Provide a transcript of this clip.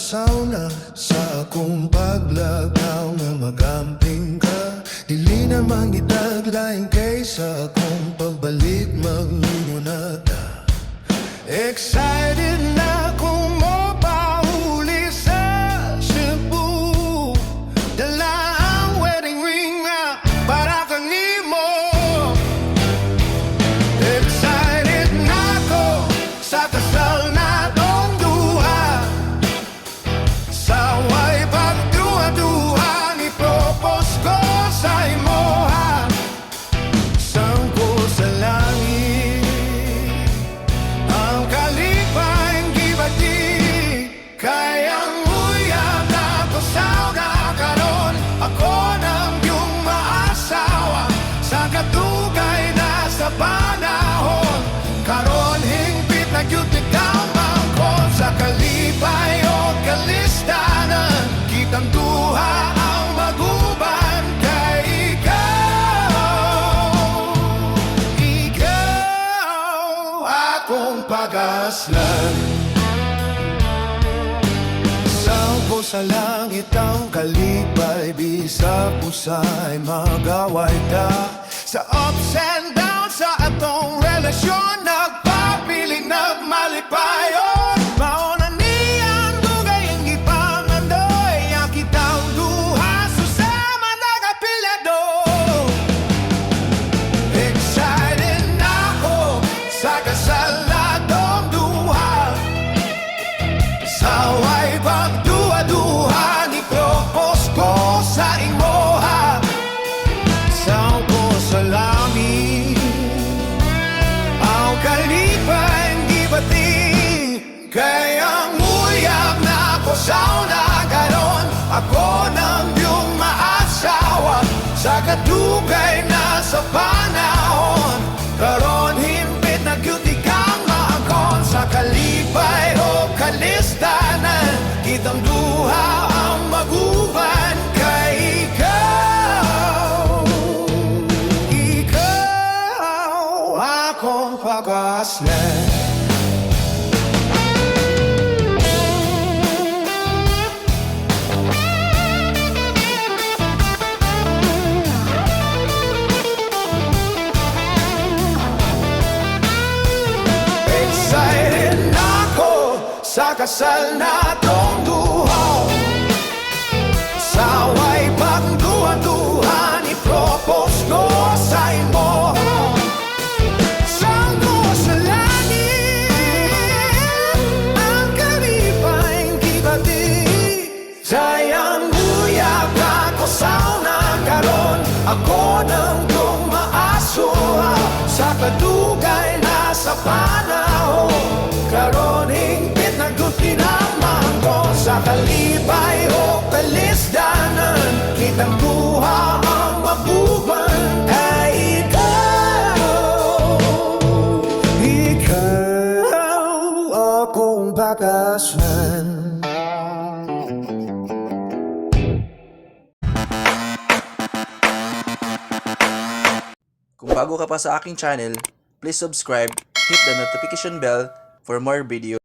sauna sa akong paglagaw nga magamping ka. Dili namang itaglaing kaysa akong pagbalik maglunata. Excited na akong mapahuli sa Cebu. Dala ang wedding ring na para kang imo. Excited na ako sa kasal na tong duha. Sa way pagduha-duha ni propose ko sa imoha. Sangko sa langit ang kalipay gibati. Kayang uyab na ko sauna karon. Ako nang iyong maasawa sa katugay na sa panahon. Karon hingpit na gyud ikaw ko sa kalipay o kalistanan. Kitang duha ang maguban kay ikaw akong pag-aslan. Sangko sa langit ang kalipay, bisag usay magaway ta. Sa ups and downs sa atong relasyon, nagpapiling nagmalipayon. Mauna niyang dugay ang ipangandoy, ang kitang duha susama nagapilado. Excited na ako sa kasal na tong duha. Sa way pagduha-duha ni propose ko sa imoha. Sangko sa langit ang kalipay gibati. Kayang uyab na ako sauna karon. Ako nang iyong maasawa sa kadugay na sa panahon. Karon himpit na gyud ikang maangkon sa kalipay o kalistanan. Kitang duha ang maguban kay ikaw. Ikaw akong pag-aslan. Excited na ako sa kasal na tong duha. Sa way pagduha-duha ni propose ko sa imo. Sangko sa langit ang kalipay gibati. Sayang uyab ako sauna karon. Ako nang iyong maasuha sa kadugay na sa panahon. Karon hingpit na gyud kinamang ko sa kalipay o kalisdanan. Kitang duha ang maguban kay ikaw. Ikaw akong pag-aslan. Kung bago ka pa sa aking channel, please subscribe, hit the notification bell for more videos.